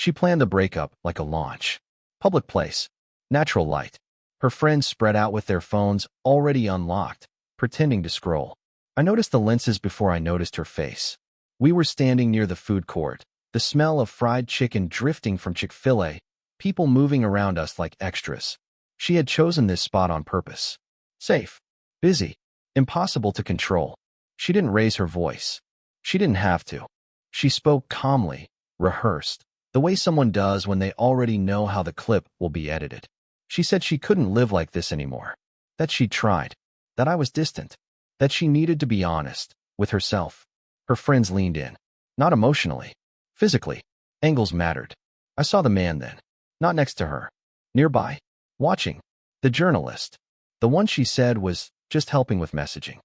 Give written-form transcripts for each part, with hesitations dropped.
She planned the breakup like a launch. Public place. Natural light. Her friends spread out with their phones already unlocked, pretending to scroll. I noticed the lenses before I noticed her face. We were standing near the food court, the smell of fried chicken drifting from Chick-fil-A, people moving around us like extras. She had chosen this spot on purpose. Safe. Busy. Impossible to control. She didn't raise her voice. She didn't have to. She spoke calmly, rehearsed, the way someone does when they already know how the clip will be edited. She said she couldn't live like this anymore. That she'd tried. That I was distant. That she needed to be honest with herself. Her friends leaned in. Not emotionally. Physically. Angles mattered. I saw the man then. Not next to her. Nearby. Watching. The journalist. The one she said was just helping with messaging.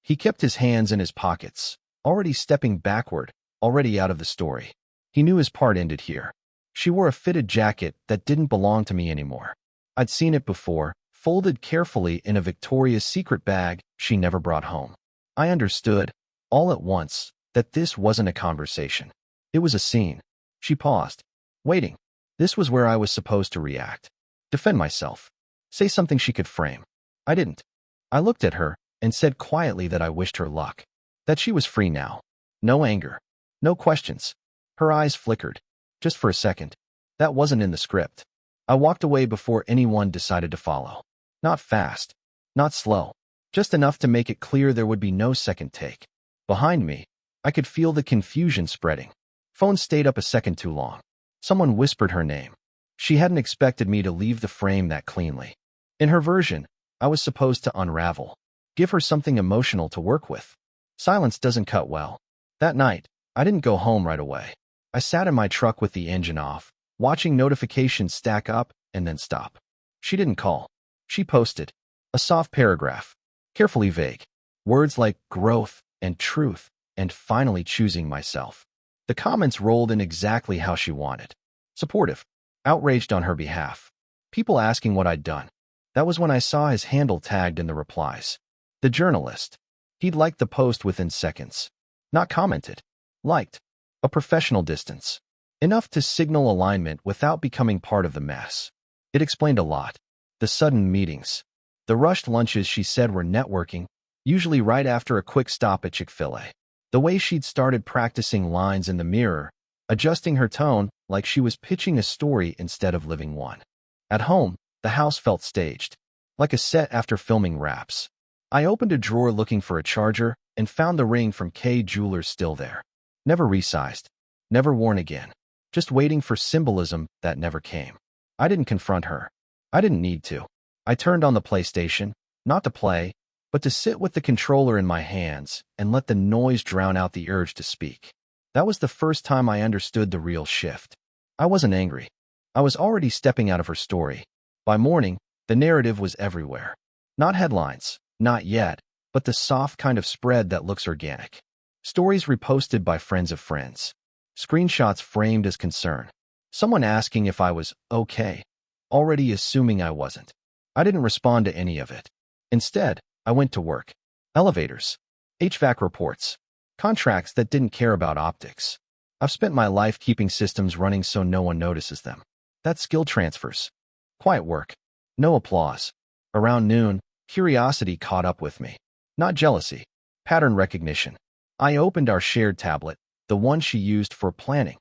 He kept his hands in his pockets, already stepping backward, already out of the story. He knew his part ended here. She wore a fitted jacket that didn't belong to me anymore. I'd seen it before, folded carefully in a Victoria's Secret bag she never brought home. I understood, all at once, that this wasn't a conversation. It was a scene. She paused, waiting. This was where I was supposed to react. Defend myself. Say something she could frame. I didn't. I looked at her and said quietly that I wished her luck. That she was free now. No anger. No questions. Her eyes flickered. Just for a second. That wasn't in the script. I walked away before anyone decided to follow. Not fast. Not slow. Just enough to make it clear there would be no second take. Behind me, I could feel the confusion spreading. Phone stayed up a second too long. Someone whispered her name. She hadn't expected me to leave the frame that cleanly. In her version, I was supposed to unravel. Give her something emotional to work with. Silence doesn't cut well. That night, I didn't go home right away. I sat in my truck with the engine off, watching notifications stack up and then stop. She didn't call. She posted. A soft paragraph. Carefully vague. Words like growth and truth and finally choosing myself. The comments rolled in exactly how she wanted. Supportive. Outraged on her behalf. People asking what I'd done. That was when I saw his handle tagged in the replies. The journalist. He'd liked the post within seconds. Not commented. Liked. A professional distance. Enough to signal alignment without becoming part of the mess. It explained a lot. The sudden meetings. The rushed lunches she said were networking, usually right after a quick stop at Chick-fil-A. The way she'd started practicing lines in the mirror, adjusting her tone like she was pitching a story instead of living one. At home, the house felt staged, like a set after filming wraps. I opened a drawer looking for a charger and found the ring from K Jewelers still there. Never resized, never worn again, just waiting for symbolism that never came. I didn't confront her. I didn't need to. I turned on the PlayStation, not to play, but to sit with the controller in my hands and let the noise drown out the urge to speak. That was the first time I understood the real shift. I wasn't angry. I was already stepping out of her story. By morning, the narrative was everywhere. Not headlines, not yet, but the soft kind of spread that looks organic. Stories reposted by friends of friends. Screenshots framed as concern. Someone asking if I was okay, already assuming I wasn't. I didn't respond to any of it. Instead, I went to work. Elevators. HVAC reports. Contracts that didn't care about optics. I've spent my life keeping systems running so no one notices them. That's skill transfers. Quiet work. No applause. Around noon, curiosity caught up with me. Not jealousy. Pattern recognition. I opened our shared tablet, the one she used for planning.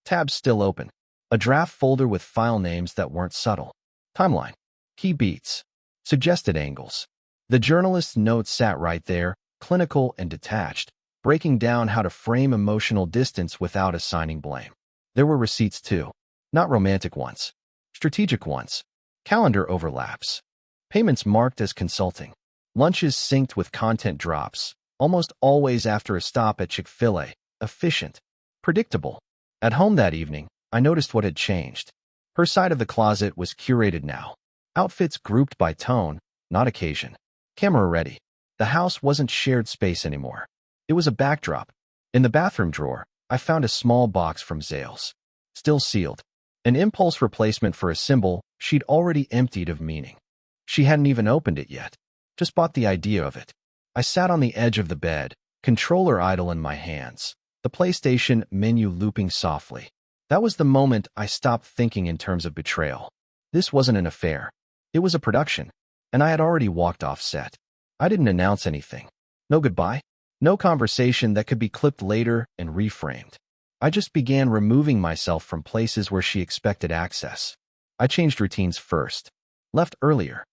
Tabs still open. A draft folder with file names that weren't subtle. Timeline. Key beats. Suggested angles. The journalist's notes sat right there, clinical and detached, breaking down how to frame emotional distance without assigning blame. There were receipts too. Not romantic ones. Strategic ones. Calendar overlaps. Payments marked as consulting. Lunches synced with content drops, almost always after a stop at Chick-fil-A. Efficient. Predictable. At home that evening, I noticed what had changed. Her side of the closet was curated now. Outfits grouped by tone, not occasion. Camera ready. The house wasn't shared space anymore. It was a backdrop. In the bathroom drawer, I found a small box from Zales. Still sealed. An impulse replacement for a symbol she'd already emptied of meaning. She hadn't even opened it yet. Just bought the idea of it. I sat on the edge of the bed, controller idle in my hands, the PlayStation menu looping softly. That was the moment I stopped thinking in terms of betrayal. This wasn't an affair. It was a production, and I had already walked off set. I didn't announce anything. No goodbye. No conversation that could be clipped later and reframed. I just began removing myself from places where she expected access. I changed routines first, left earlier,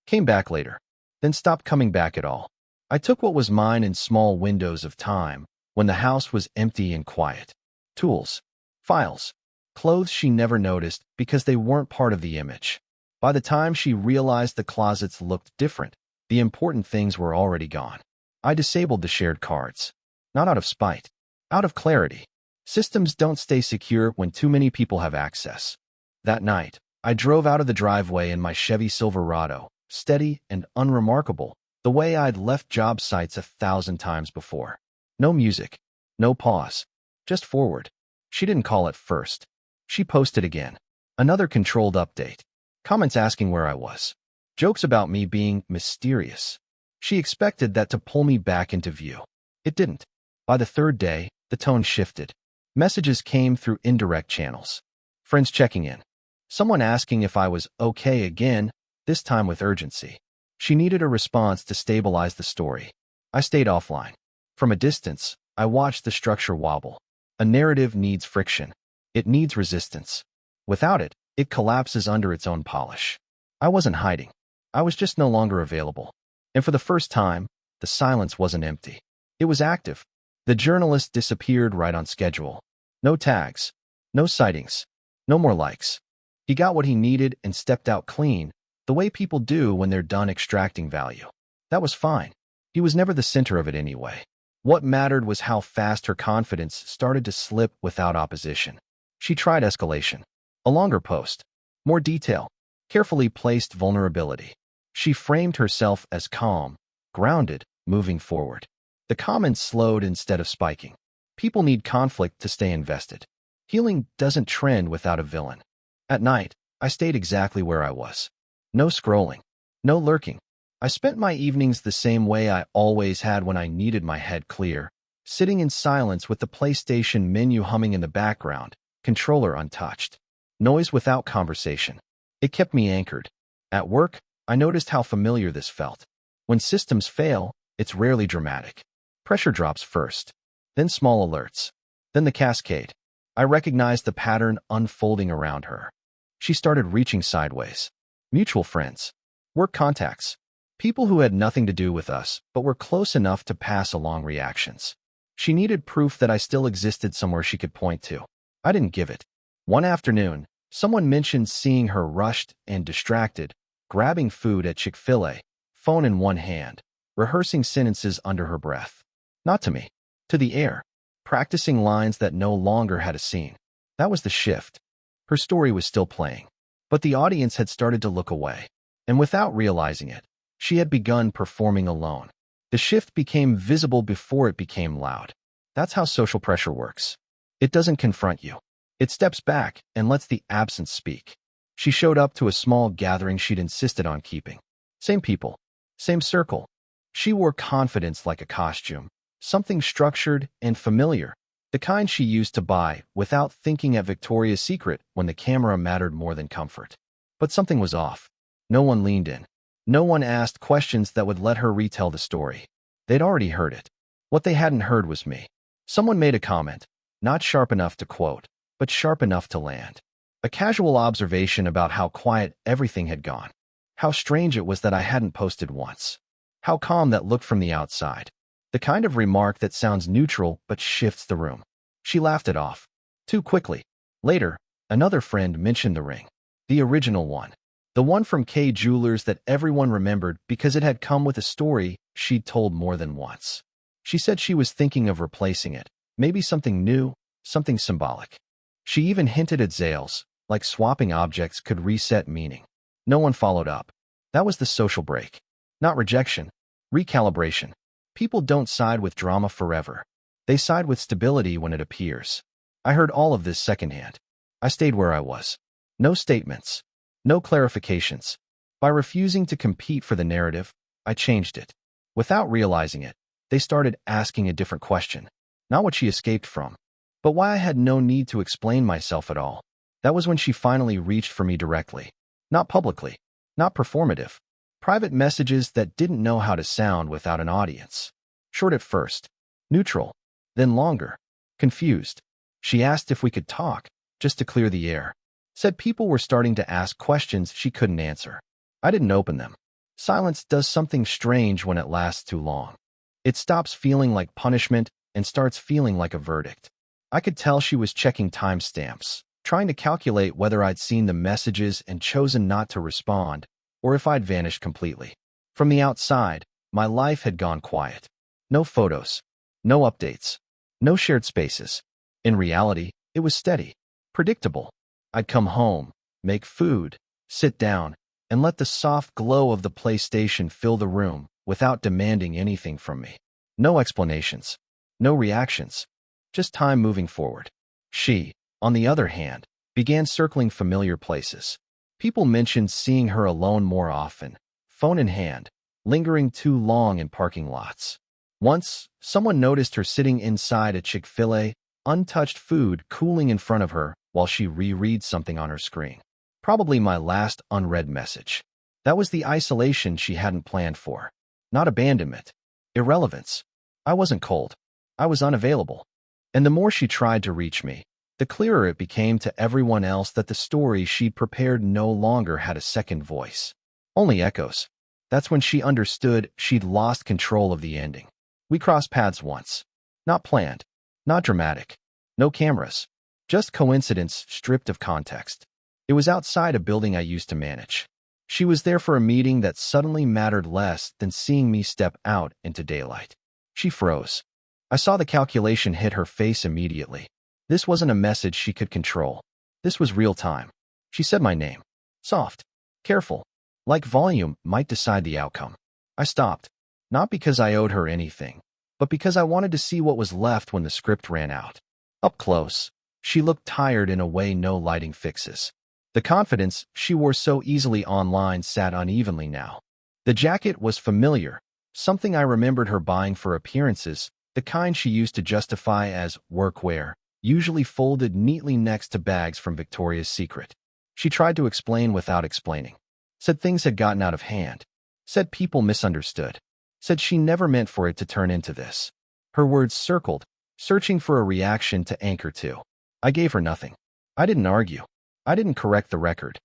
came back later, then stopped coming back at all. I took what was mine in small windows of time, when the house was empty and quiet. Tools, files, clothes she never noticed because they weren't part of the image. By the time she realized the closets looked different, the important things were already gone. I disabled the shared cards. Not out of spite, out of clarity. Systems don't stay secure when too many people have access. That night, I drove out of the driveway in my Chevy Silverado, steady and unremarkable, the way I'd left job sites 1,000 times before. No music, no pause, just forward. She didn't call at first. She posted again. Another controlled update. Comments asking where I was. Jokes about me being mysterious. She expected that to pull me back into view. It didn't. By the third day, the tone shifted. Messages came through indirect channels. Friends checking in. Someone asking if I was okay again, this time with urgency. She needed a response to stabilize the story. I stayed offline. From a distance, I watched the structure wobble. A narrative needs friction. It needs resistance. Without it, it collapses under its own polish. I wasn't hiding. I was just no longer available. And for the first time, the silence wasn't empty. It was active. The journalist disappeared right on schedule. No tags. No sightings. No more likes. He got what he needed and stepped out clean, the way people do when they're done extracting value. That was fine. He was never the center of it anyway. What mattered was how fast her confidence started to slip without opposition. She tried escalation. A longer post. More detail. Carefully placed vulnerability. She framed herself as calm, grounded, moving forward. The comments slowed instead of spiking. People need conflict to stay invested. Healing doesn't trend without a villain. At night, I stayed exactly where I was. No scrolling. No lurking. I spent my evenings the same way I always had when I needed my head clear, sitting in silence with the PlayStation menu humming in the background, controller untouched. Noise without conversation. It kept me anchored. At work, I noticed how familiar this felt. When systems fail, it's rarely dramatic. Pressure drops first, then small alerts, then the cascade. I recognized the pattern unfolding around her. She started reaching sideways. Mutual friends, work contacts, people who had nothing to do with us but were close enough to pass along reactions. She needed proof that I still existed somewhere she could point to. I didn't give it. One afternoon, someone mentioned seeing her rushed and distracted, grabbing food at Chick-fil-A, phone in one hand, rehearsing sentences under her breath. Not to me, to the air, practicing lines that no longer had a scene. That was the shift. Her story was still playing, but the audience had started to look away. And without realizing it, she had begun performing alone. The shift became visible before it became loud. That's how social pressure works. It doesn't confront you. It steps back and lets the absence speak. She showed up to a small gathering she'd insisted on keeping. Same people, same circle. She wore confidence like a costume, something structured and familiar, the kind she used to buy without thinking at Victoria's Secret when the camera mattered more than comfort. But something was off. No one leaned in. No one asked questions that would let her retell the story. They'd already heard it. What they hadn't heard was me. Someone made a comment, not sharp enough to quote, but sharp enough to land. A casual observation about how quiet everything had gone. How strange it was that I hadn't posted once. How calm that looked from the outside. The kind of remark that sounds neutral but shifts the room. She laughed it off. Too quickly. Later, another friend mentioned the ring. The original one. The one from K Jewelers that everyone remembered because it had come with a story she'd told more than once. She said she was thinking of replacing it. Maybe something new, something symbolic. She even hinted at Zales, like swapping objects could reset meaning. No one followed up. That was the social break. Not rejection. Recalibration. People don't side with drama forever. They side with stability when it appears. I heard all of this secondhand. I stayed where I was. No statements. No clarifications. By refusing to compete for the narrative, I changed it. Without realizing it, they started asking a different question. Not what she escaped from, but why I had no need to explain myself at all. That was when she finally reached for me directly. Not publicly, not performative. Private messages that didn't know how to sound without an audience. Short at first, neutral, then longer, confused. She asked if we could talk, just to clear the air. Said people were starting to ask questions she couldn't answer. I didn't open them. Silence does something strange when it lasts too long. It stops feeling like punishment and starts feeling like a verdict. I could tell she was checking timestamps, trying to calculate whether I'd seen the messages and chosen not to respond, or if I'd vanished completely. From the outside, my life had gone quiet. No photos, no updates, no shared spaces. In reality, it was steady, predictable. I'd come home, make food, sit down, and let the soft glow of the PlayStation fill the room without demanding anything from me. No explanations, no reactions, just time moving forward. She, on the other hand, began circling familiar places. People mentioned seeing her alone more often, phone in hand, lingering too long in parking lots. Once, someone noticed her sitting inside a Chick-fil-A, untouched food cooling in front of her while she rereads something on her screen. Probably my last unread message. That was the isolation she hadn't planned for. Not abandonment. Irrelevance. I wasn't cold. I was unavailable. And the more she tried to reach me, the clearer it became to everyone else that the story she'd prepared no longer had a second voice. Only echoes. That's when she understood she'd lost control of the ending. We crossed paths once. Not planned. Not dramatic. No cameras. Just coincidence stripped of context. It was outside a building I used to manage. She was there for a meeting that suddenly mattered less than seeing me step out into daylight. She froze. I saw the calculation hit her face immediately. This wasn't a message she could control. This was real time. She said my name. Soft. Careful. Like volume might decide the outcome. I stopped. Not because I owed her anything, but because I wanted to see what was left when the script ran out. Up close, she looked tired in a way no lighting fixes. The confidence she wore so easily online sat unevenly now. The jacket was familiar, something I remembered her buying for appearances, the kind she used to justify as workwear, usually folded neatly next to bags from Victoria's Secret. She tried to explain without explaining. Said things had gotten out of hand. Said people misunderstood. Said she never meant for it to turn into this. Her words circled, searching for a reaction to anchor to. I gave her nothing. I didn't argue. I didn't correct the record.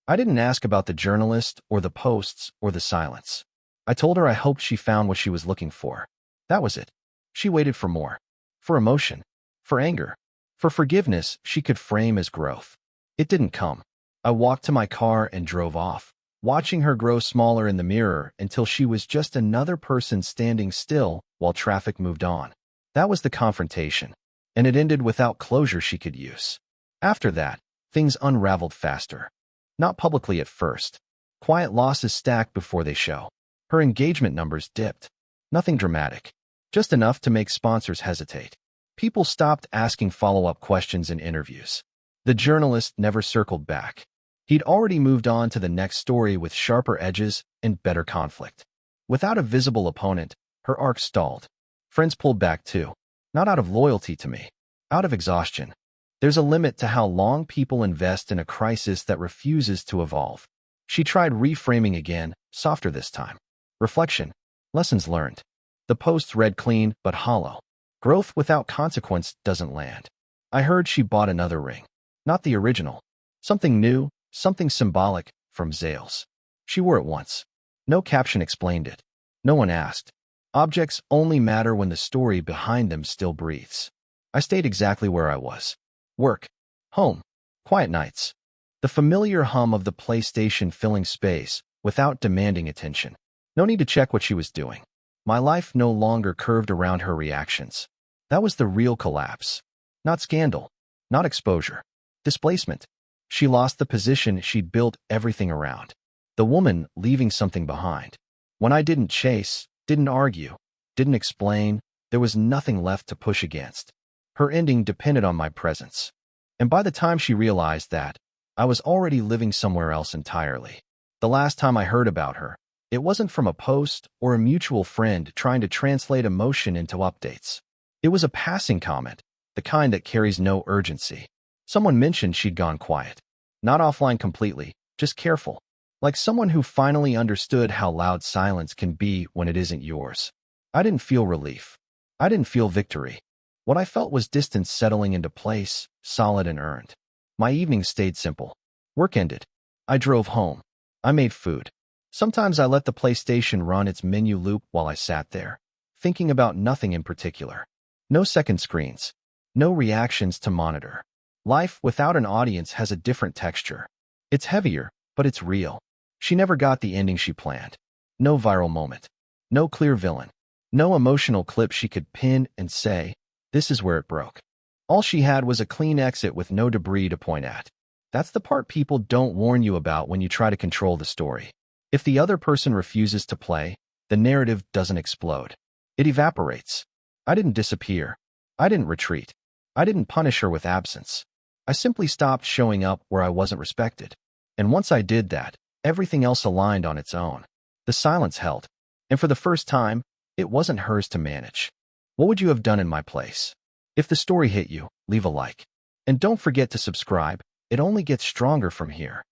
I didn't ask about the journalist or the posts or the silence. I told her I hoped she found what she was looking for. That was it. She waited for more. For emotion. For anger. For forgiveness she could frame as growth. It didn't come. I walked to my car and drove off, watching her grow smaller in the mirror until she was just another person standing still while traffic moved on. That was the confrontation, and it ended without closure she could use. After that, things unraveled faster. Not publicly at first. Quiet losses stacked before they show. Her engagement numbers dipped. Nothing dramatic. Just enough to make sponsors hesitate. People stopped asking follow-up questions in interviews. The journalist never circled back. He'd already moved on to the next story with sharper edges and better conflict. Without a visible opponent, her arc stalled. Friends pulled back too. Not out of loyalty to me. Out of exhaustion. There's a limit to how long people invest in a crisis that refuses to evolve. She tried reframing again, softer this time. Reflection. Lessons learned. The posts read clean but hollow. Growth without consequence doesn't land. I heard she bought another ring. Not the original. Something new, something symbolic, from Zales. She wore it once. No caption explained it. No one asked. Objects only matter when the story behind them still breathes. I stayed exactly where I was. Work. Home. Quiet nights. The familiar hum of the PlayStation filling space without demanding attention. No need to check what she was doing. My life no longer curved around her reactions. That was the real collapse. Not scandal. Not exposure. Displacement. She lost the position she'd built everything around. The woman leaving something behind. When I didn't chase, didn't argue, didn't explain, there was nothing left to push against. Her ending depended on my presence. And by the time she realized that, I was already living somewhere else entirely. The last time I heard about her, it wasn't from a post or a mutual friend trying to translate emotion into updates. It was a passing comment, the kind that carries no urgency. Someone mentioned she'd gone quiet. Not offline completely, just careful. Like someone who finally understood how loud silence can be when it isn't yours. I didn't feel relief. I didn't feel victory. What I felt was distance settling into place, solid and earned. My evening stayed simple. Work ended. I drove home. I made food. Sometimes I let the PlayStation run its menu loop while I sat there, thinking about nothing in particular. No second screens. No reactions to monitor. Life without an audience has a different texture. It's heavier, but it's real. She never got the ending she planned. No viral moment. No clear villain. No emotional clip she could pin and say, "This is where it broke." All she had was a clean exit with no debris to point at. That's the part people don't warn you about when you try to control the story. If the other person refuses to play, the narrative doesn't explode. It evaporates. I didn't disappear. I didn't retreat. I didn't punish her with absence. I simply stopped showing up where I wasn't respected. And once I did that, everything else aligned on its own. The silence held. And for the first time, it wasn't hers to manage. What would you have done in my place? If the story hit you, leave a like. And don't forget to subscribe. It only gets stronger from here.